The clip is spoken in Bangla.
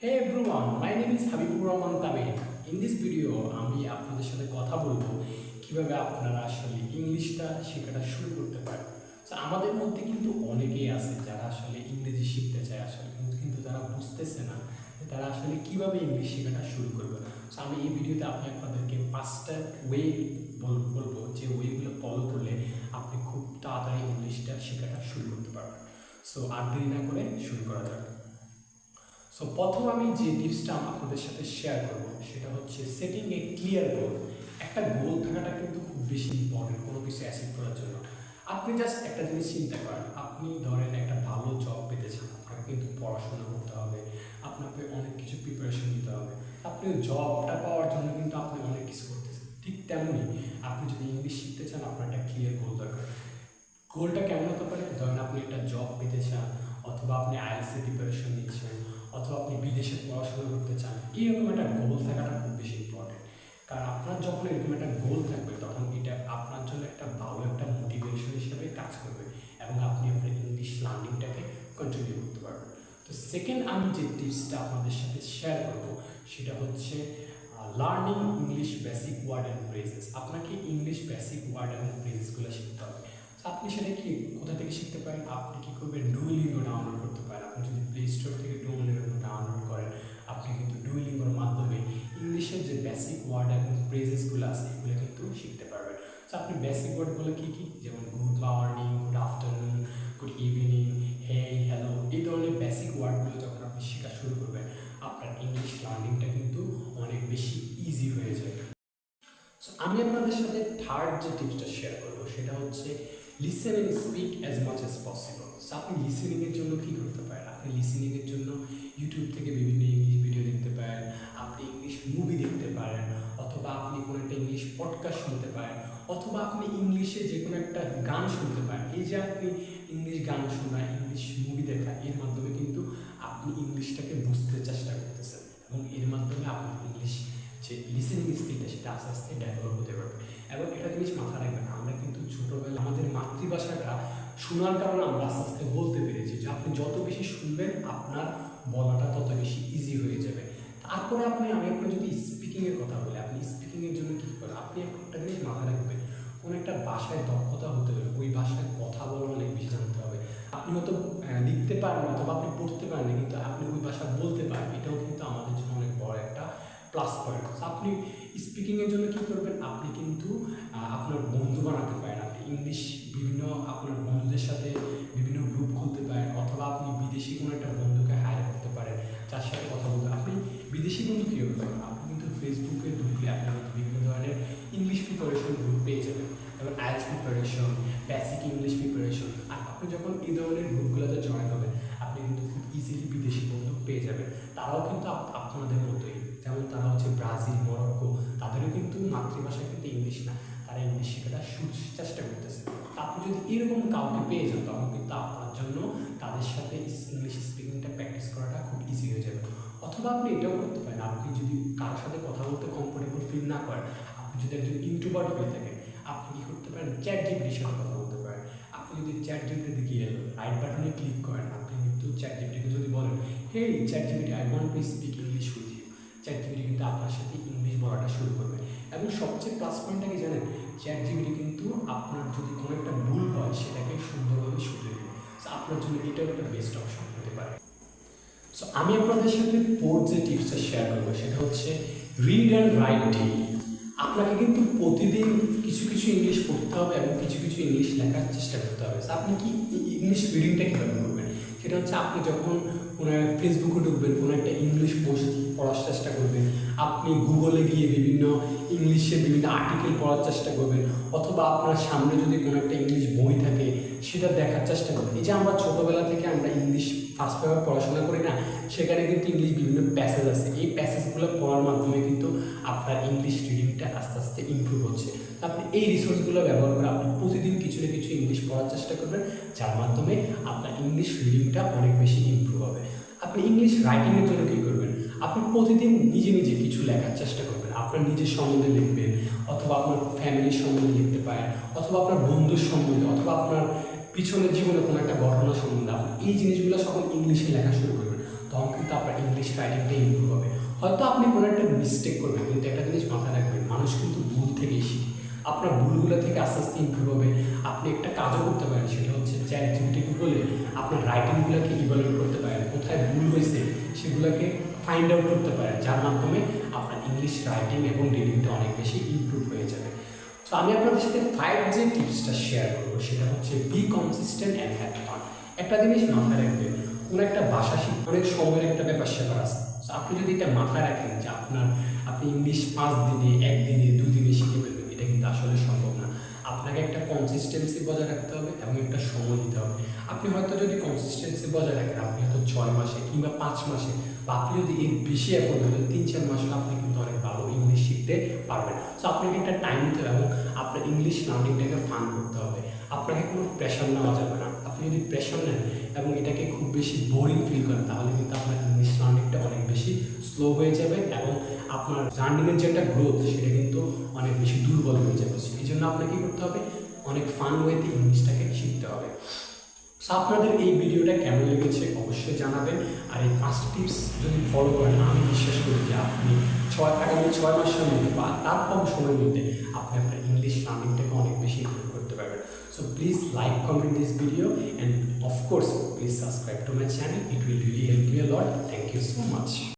Hey everyone, my name is Habibur Rahman Tamin. In this video আমি আপনাদের সাথে কথা বলবো কিভাবে আপনারা আসলে ইংলিশটা শেখাটা শুরু করতে পারেন। তো আমাদের মধ্যে কিন্তু অনেকেই আছে যারা আসলে ইংরেজি শিখতে চায় আসলে কিন্তু তারা বুঝতেছে না যে তারা আসলে কিভাবে ইংলিশ শেখাটা শুরু করবে। তো আমি এই ভিডিওতে আপনাদেরকে 5টা ওয়ে বলবো যে ওয়েগুলো ফলো করলে আপনি খুব তাড়াতাড়ি ইংলিশটা শেখাটা শুরু করতে পারবেন। সো আর দেরি না করে শুরু করা যাক। সো প্রথম আমি যে টিপসটা আপনাদের সাথে শেয়ার করব সেটা হচ্ছে সেটিং এ ক্লিয়ার গোল। একটা গোল থাকাটা কিন্তু খুব বেশি ইম্পর্টেন্ট কোনো কিছু অ্যাচিভ করার জন্য। আপনি জাস্ট একটা জিনিস চিন্তা করেন, আপনি ধরেন একটা ভালো জব পেতে চান, আপনাকে কিন্তু পড়াশোনা করতে হবে, আপনাকে অনেক কিছু প্রিপারেশন নিতে হবে। আপনি জবটা পাওয়ার জন্য কিন্তু আপনি অনেক কিছু করতেছেন। ঠিক তেমনই আপনি যদি ইংলিশ শিখতে চান আপনার একটা ক্লিয়ার গোল দরকার। গোলটা কেমন হতে পারে? ধরেন আপনি একটা জব পেতে চান, অথবা আপনি আইএলটিএস প্রিপারেশন নিচ্ছেন, অথবা আপনি বিদেশে পড়াশোনা করতে চান। এইরকম একটা গোল থাকাটা খুব বেশি ইম্পর্টেন্ট। কারণ আপনার যখন এরকম একটা গোল থাকবে তখন এটা আপনার জন্য একটা ভালো একটা মোটিভেশন হিসেবে কাজ করবে এবং আপনি আপনার ইংলিশ লার্নিংটাকে কন্টিনিউ করতে পারবেন। তো সেকেন্ড আমি যে টিপসটা আপনাদের সাথে শেয়ার করবো সেটা হচ্ছে learning English basic word and phrases. আপনাকে ইংলিশ বেসিক ওয়ার্ড এবং ফ্রেজেসগুলো শিখতে হবে। আপনি সেটা কি কোথা থেকে শিখতে পারেন? আপনি কি করবেন? ডুওলিঙ্গো ডাউনলোড করতে পারেন। আপনি যদি প্লে স্টোর থেকে ডুওলিঙ্গো ডাউনলোড করেন, আপনি কিন্তু ডুওলিঙ্গোর মাধ্যমে ইংলিশের যে বেসিক ওয়ার্ড এবং ফ্রেজেসগুলো আছে এগুলো কিন্তু শিখতে পারবেন। তো আপনি বেসিক ওয়ার্ডগুলো কী কী, যেমন good morning, good afternoon, good evening, hey, hello, এই ধরনের বেসিক ওয়ার্ডগুলো যখন আপনি শেখা শুরু করবেন আপনার ইংলিশ লার্নিংটা কিন্তু অনেক বেশি ইজি হয়ে যাবে। সো আমি আপনাদের সাথে থার্ড যে টিপসটা শেয়ার করবো সেটা হচ্ছে listen and speak as much as possible. So আপনি লিসেনিংয়ের জন্য কী করতে পারেন? আপনি লিসেনিংয়ের জন্য ইউটিউব থেকে বিভিন্ন ইংলিশ ভিডিও দেখতে পারেন, আপনি ইংলিশ মুভি দেখতে পারেন, অথবা আপনি কোনো একটা ইংলিশ পডকাস্ট শুনতে পারেন, অথবা আপনি ইংলিশে যে কোনো একটা গান শুনতে পারেন। এই যে আপনি ইংলিশ গান শোনা, ইংলিশ মুভি দেখা, এর মাধ্যমে কিন্তু আপনি ইংলিশটাকে বুঝতে চেষ্টা করতেছেন এবং এর মাধ্যমে আপনি ইংলিশ যে লিসেনিং স্কিলটা সেটা আস্তে আস্তে ডেভেলপ হতে পারবে। এবং একটা জিনিস মাথায় রাখবেন, আমরা কিন্তু ছোটোবেলা আমাদের মাতৃভাষাটা শোনার কারণে আমরা আস্তে আস্তে বলতে পেরেছি যে আপনি যত বেশি শুনবেন আপনার বলাটা তত বেশি ইজি হয়ে যাবে। তারপরে আমি আপনার যদি স্পিকিংয়ের কথা বলি, আপনি স্পিকিংয়ের জন্য কী করেন? আপনি একটা জিনিস মাথায় রাখবেন, কোনো একটা ভাষায় দক্ষতা হতে হলে ওই ভাষায় কথা বলা অনেক বেশি জানতে হবে। আপনি হয়তো লিখতে পারেন অথবা আপনি পড়তে পারেন না, কিন্তু আপনি ওই ভাষা বলতে পারেন, এটাও কিন্তু আমাদের জন্য অনেক বড় একটা প্লাস পয়েন্ট। আপনি স্পিকিংয়ের জন্য কী করবেন? আপনি কিন্তু আপনার বন্ধু বানাতে পারেন। আপনি ইংলিশ বিভিন্ন আপনার বন্ধুদের সাথে বিভিন্ন গ্রুপ খুলতে পারেন, অথবা আপনি বিদেশি কোনো একটা বন্ধুকে হায়ার করতে পারেন যার সাথে কথা বলতে। আপনি বিদেশি বন্ধু কী করতে পারেন? আপনি কিন্তু ফেসবুকে ঢুকলে আপনি বিভিন্ন ধরনের ইংলিশ প্রিপারেশন গ্রুপ পেয়ে যাবেন, যেমন IELTS preparation, basic English preparation. আর আপনি যখন এই ধরনের গ্রুপগুলোতে জয়েন হবেন আপনি কিন্তু খুব ইজিলি বিদেশি বন্ধু পেয়ে যাবেন। তারাও কিন্তু আপনাদের মতোই, যেমন তারা হচ্ছে ব্রাজিল, মরক্কো, তাদেরও কিন্তু মাতৃভাষা কিন্তু ইংলিশ না, তারা ইংলিশ শেখাটা চেষ্টা করতেছে। আপনি যদি এরকম কাউকে পেয়ে যান তখন কিন্তু আপনার জন্য তাদের সাথে ইংলিশ স্পিকিংটা প্র্যাকটিস করাটা খুব ইজি হয়ে যাবে। অথবা আপনি এটাও করতে পারেন, আপনি যদি কারোর সাথে কথা বলতে কমফোর্টেবল ফিল না করেন, আপনি যদি একজন ইন্ট্রোভার্ট হয়ে থাকেন, আপনি কী করতে পারেন? চ্যাট জিপিটির সাথে কথা বলতে পারেন। আপনি যদি চ্যাট জিপিটিতে গিয়ে রাইট বাটনে ক্লিক করেন, আপনি কিন্তু চ্যাট জিপিটিকে যদি বলেন, hey ChatGPT, I want to speak English with you, ChatGPT কিন্তু আপনার সাথে ইংলিশ বলাটা শুরু করবে। এবং সবচেয়ে প্লাস পয়েন্টটা কি জানেন? চ্যাট জিপিটি কিন্তু আপনার যদি কোনো একটা ভুল হয় সেটাকে সুন্দরভাবে শুধরে দেবে। সো আপনার জন্য এটাও একটা বেস্ট অপশন হতে পারে। সো আমি আপনাদের সাথে ফোর্থ যে টিপসটা শেয়ার করবো সেটা হচ্ছে রিড অ্যান্ড রাইট ডেইলি। আপনাকে কিন্তু প্রতিদিন কিছু কিছু ইংলিশ পড়তে হবে এবং কিছু কিছু ইংলিশ লেখার চেষ্টা করতে হবে। আপনি কি ইংলিশ রিডিংটা কীভাবে করবেন? সেটা হচ্ছে আপনি যখন কোনো ফেসবুকে ঢুকবেন, কোনো একটা ইংলিশ পোস্ট পড়ার চেষ্টা করবেন, আপনি গুগলে গিয়ে বিভিন্ন ইংলিশে বিভিন্ন আর্টিকেল পড়ার চেষ্টা করবেন, অথবা আপনার সামনে যদি কোনো একটা ইংলিশ বই থাকে সেটা দেখার চেষ্টা করবেন। এই যে আমরা ছোটোবেলা থেকে আমরা ইংলিশ ফার্স্ট পেপার পড়াশোনা করি না, সেখানে কিন্তু ইংলিশ বিভিন্ন প্যাসেজ আছে, এই প্যাসেজগুলো পড়ার মাধ্যমে কিন্তু আপনার ইংলিশ রিডিংটা আস্তে আস্তে ইমপ্রুভ হচ্ছে। আপনি এই রিসোর্সগুলো ব্যবহার করে আপনি প্রতিদিন কিছু না কিছু ইংলিশ পড়ার চেষ্টা করবেন, যার মাধ্যমে আপনার ইংলিশ রিডিংটা অনেক বেশি ইমপ্রুভ হবে। আপনি ইংলিশ রাইটিংয়ের জন্য কী করবেন? আপনি প্রতিদিন নিজে নিজে কিছু লেখার চেষ্টা করবেন। আপনার নিজের সম্বন্ধে লিখবেন, অথবা আপনার ফ্যামিলির সম্বন্ধে লিখতে পারেন, অথবা আপনার বন্ধুর সম্বন্ধে, অথবা আপনার পিছনের জীবনে কোনো একটা ঘটনা সম্বন্ধে। আপনি এই জিনিসগুলো যখন ইংলিশে লেখা শুরু করবেন তখন কিন্তু আপনার ইংলিশ ইংলিশ রাইটিংটা ইমপ্রুভ হবে। হয়তো আপনি কোনো একটা মিস্টেক করবেন, কিন্তু একটা জিনিস মাথায় রাখবেন, মানুষ কিন্তু ভুল থেকেই শিখে। আপনার ভুলগুলো থেকে আস্তে আস্তে ইমপ্রুভ হবে। আপনি একটা কাজও করতে পারেন, সেটা হচ্ছে চ্যাটজিপিটিকে বলে আপনার রাইটিংগুলোকে ইভালুয়েট করতে পারেন, কোথায় ভুল হয়েছে সেগুলোকে ফাইন্ড আউট করতে পারেন, যার মাধ্যমে আপনার ইংলিশ রাইটিং এবং রিডিংটা অনেক বেশি ইমপ্রুভ হয়ে যাবে। তো আমি আপনাদের সাথে 5 যে টিপসটা শেয়ার করবো সেটা হচ্ছে B consistent and have fun. একটা জিনিস মাথায় রাখবেন, কোনো একটা ভাষা শিখতে অনেক সময়ের একটা ব্যাপার স্যাপার আছে। তো আপনি যদি এটা মাথায় রাখেন যে আপনি ইংলিশ 5 দিনে, 1 দিনে, 2 দিনে শিখে ফেলবেন, এটা কিন্তু আসলে সম্ভব না। আপনাকে একটা কনসিস্টেন্সি বজায় রাখতে হবে এবং একটা সময় দিতে হবে। আপনি হয়তো যদি কনসিস্টেন্সি বজায় রাখেন, আপনি হয়তো 6 মাসে কিংবা 5 মাসে, বা আপনি যদি এর বেশি এফোর্ট দেন 3-4 মাসে, আপনি কিন্তু অনেক ভালো ইংলিশ শিখতে পারবেন। সো আপনাকে একটা টাইম দিতে হবে এবং আপনার ইংলিশ লার্নিংটাকে ফান করতে হবে। আপনাকে কোনো প্রেশার নেওয়া যাবে না। আপনি যদি প্রেশার নেন এবং এটাকে খুব বেশি বোরিং ফিল করেন, তাহলে কিন্তু আপনার ইংলিশ লার্নিংটা অনেক বেশি স্লো হয়ে যাবে এবং আপনার লার্নিংয়ের যে একটা গ্রোথ সেটা কিন্তু অনেক বেশি দুর্বল হয়ে যাবে। এই জন্য আপনাকে কী করতে হবে, অনেক ফান ওয়েতে ইংলিশটাকে শিখতে হবে। সো আপনাদের এই ভিডিওটা কেমন লেগেছে অবশ্যই জানাবেন। আর এই 5 টিপস যদি ফলো করেন, আমি বিশ্বাস করি যে আপনি আগামী 6 মাসের মধ্যে বা তার কম সময়ের মধ্যে আপনি আপনার ইংলিশ লার্নিংটাকে অনেক বেশি ইমপ্রুভ করতে পারবেন। So please like, comment this video, and of course please subscribe to my channel. It will really help me a lot. Thank you so much.